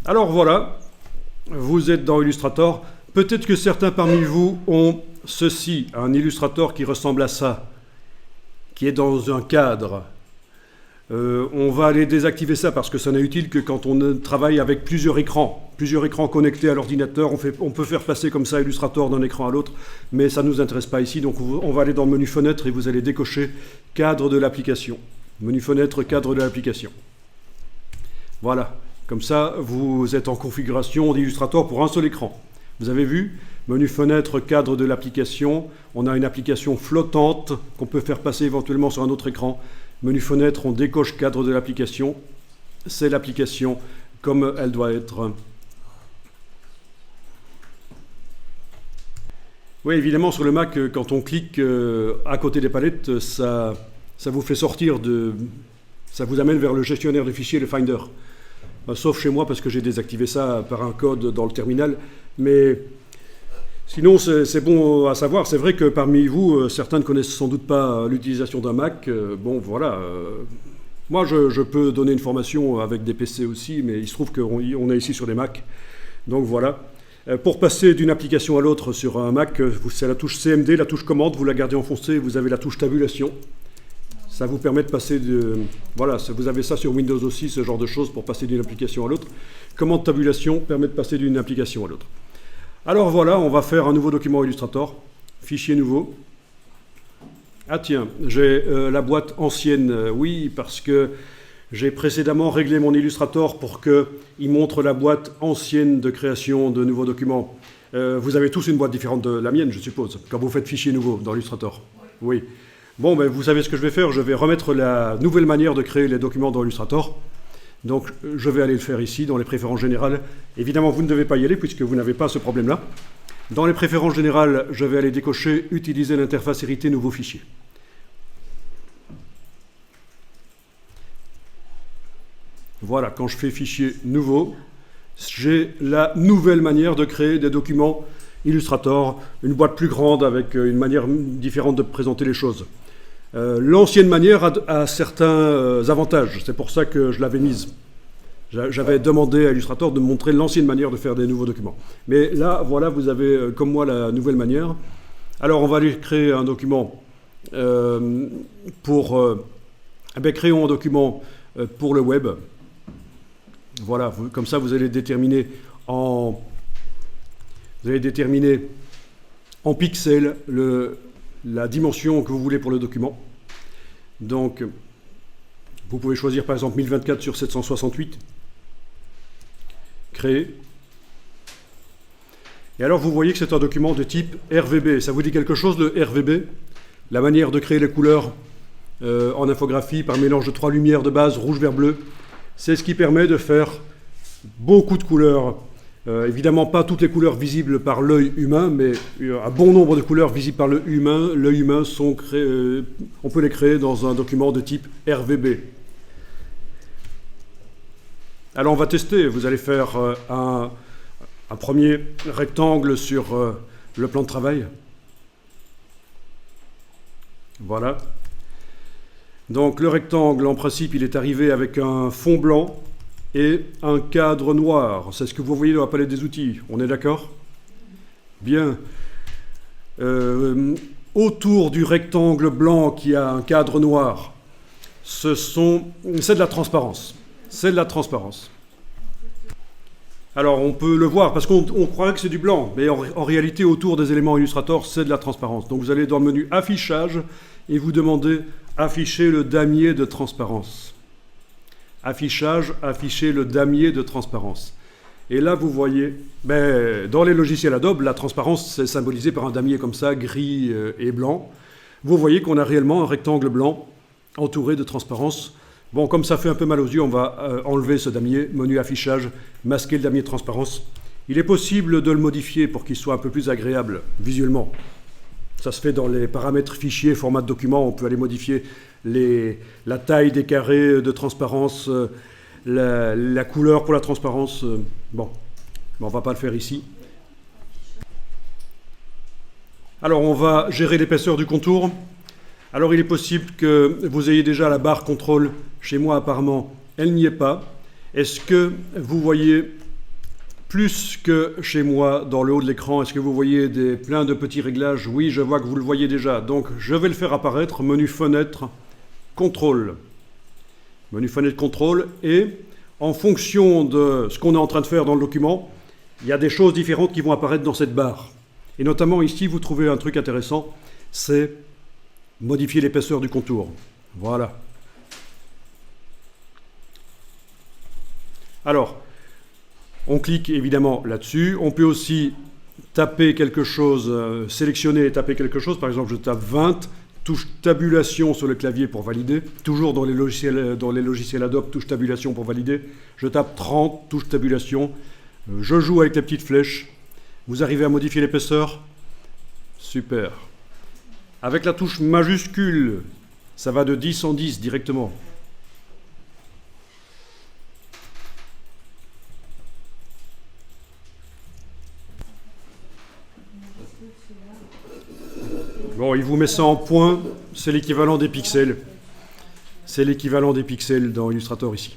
Alors voilà, vous êtes dans Illustrator. Peut-être que certains parmi vous ont ceci, un Illustrator qui ressemble à ça, qui est dans un cadre. On va aller désactiver ça parce que ça n'est utile que quand on travaille avec plusieurs écrans connectés à l'ordinateur. On peut faire passer comme ça Illustrator d'un écran à l'autre, mais ça ne nous intéresse pas ici. Donc on va aller dans le menu fenêtre et vous allez décocher cadre de l'application. Menu fenêtre, cadre de l'application. Voilà, comme ça vous êtes en configuration d'Illustrator pour un seul écran. Vous avez vu ? Menu fenêtre, cadre de l'application. On a une application flottante qu'on peut faire passer éventuellement sur un autre écran. Menu fenêtre, on décoche cadre de l'application. C'est l'application comme elle doit être. Oui, évidemment, sur le Mac, quand on clique à côté des palettes, ça vous fait sortir ça vous amène vers le gestionnaire de fichiers, le Finder. Sauf chez moi, parce que j'ai désactivé ça par un code dans le terminal. Mais sinon, c'est bon à savoir. C'est vrai que parmi vous, certains ne connaissent sans doute pas l'utilisation d'un Mac. Bon, voilà. Moi, je peux donner une formation avec des PC aussi, mais il se trouve qu'on est ici sur des Mac. Donc voilà. Pour passer d'une application à l'autre sur un Mac, c'est la touche CMD, la touche commande, vous la gardez enfoncée, vous avez la touche tabulation. Ça vous permet de passer de... Voilà, vous avez ça sur Windows aussi, ce genre de choses, pour passer d'une application à l'autre. Commande tabulation permet de passer d'une application à l'autre. Alors voilà, on va faire un nouveau document Illustrator. Fichier nouveau. Ah tiens, j'ai la boîte ancienne. Oui, parce que j'ai précédemment réglé mon Illustrator pour qu'il montre la boîte ancienne de création de nouveaux documents. Vous avez tous une boîte différente de la mienne, je suppose, quand vous faites fichier nouveau dans Illustrator. Oui. Bon, ben, vous savez ce que je vais faire. Je vais remettre la nouvelle manière de créer les documents dans Illustrator. Donc, je vais aller le faire ici, dans les préférences générales. Évidemment, vous ne devez pas y aller, puisque vous n'avez pas ce problème-là. Dans les préférences générales, je vais aller décocher « Utiliser l'interface héritée nouveau fichier ». Voilà, quand je fais fichier nouveau, j'ai la nouvelle manière de créer des documents Illustrator, une boîte plus grande avec une manière différente de présenter les choses. L'ancienne manière a certains avantages, c'est pour ça que je l'avais mise. J'avais demandé à Illustrator de me montrer l'ancienne manière de faire des nouveaux documents. Mais là, voilà, vous avez comme moi la nouvelle manière. Alors, on va aller créer un document créons un document pour le web. Voilà, comme ça, vous allez déterminer en pixels la dimension que vous voulez pour le document. Donc, vous pouvez choisir par exemple 1024 sur 768. Créer. Et alors, vous voyez que c'est un document de type RVB. Ça vous dit quelque chose, le RVB? La manière de créer les couleurs en infographie par mélange de 3 lumières de base, rouge, vert, bleu. C'est ce qui permet de faire beaucoup de couleurs. Évidemment, pas toutes les couleurs visibles par l'œil humain, mais un bon nombre de couleurs visibles par l'œil humain. L'œil humain on peut les créer dans un document de type RVB. Alors, on va tester. Vous allez faire un premier rectangle sur le plan de travail. Voilà. Donc, le rectangle, en principe, il est arrivé avec un fond blanc et un cadre noir. C'est ce que vous voyez dans la palette des outils. On est d'accord? Bien. Autour du rectangle blanc qui a un cadre noir, c'est de la transparence. C'est de la transparence. Alors, on peut le voir, parce qu'on croirait que c'est du blanc, mais en réalité, autour des éléments Illustrator, c'est de la transparence. Donc, vous allez dans le menu Affichage et vous demandez Afficher le damier de transparence. Affichage, afficher le damier de transparence. Et là, vous voyez, dans les logiciels Adobe, la transparence, c'est symbolisé par un damier comme ça, gris et blanc. Vous voyez qu'on a réellement un rectangle blanc entouré de transparence. Bon, comme ça fait un peu mal aux yeux, on va enlever ce damier, menu affichage, masquer le damier de transparence. Il est possible de le modifier pour qu'il soit un peu plus agréable visuellement. Ça se fait dans les paramètres fichiers, format de document. On peut aller modifier la taille des carrés de transparence, la couleur pour la transparence. Bon, on ne va pas le faire ici. Alors, on va gérer l'épaisseur du contour. Alors, il est possible que vous ayez déjà la barre contrôle. Chez moi, apparemment, elle n'y est pas. Est-ce que vous voyez plus que chez moi dans le haut de l'écran. Est-ce que vous voyez plein de petits réglages? Oui, je vois que vous le voyez déjà. Donc, je vais le faire apparaître. Menu fenêtre, contrôle. Menu fenêtre, contrôle. Et en fonction de ce qu'on est en train de faire dans le document, il y a des choses différentes qui vont apparaître dans cette barre. Et notamment ici, vous trouvez un truc intéressant, c'est modifier l'épaisseur du contour. Voilà. Alors, on clique évidemment là-dessus. On peut aussi taper quelque chose, sélectionner et taper quelque chose. Par exemple, je tape 20, touche tabulation sur le clavier pour valider. Toujours dans les logiciels Adobe, touche tabulation pour valider. Je tape 30, touche tabulation. Je joue avec les petites flèches. Vous arrivez à modifier l'épaisseur? Super. Avec la touche majuscule, ça va de 10 en 10 directement. Bon, il vous met ça en point, c'est l'équivalent des pixels. C'est l'équivalent des pixels dans Illustrator ici.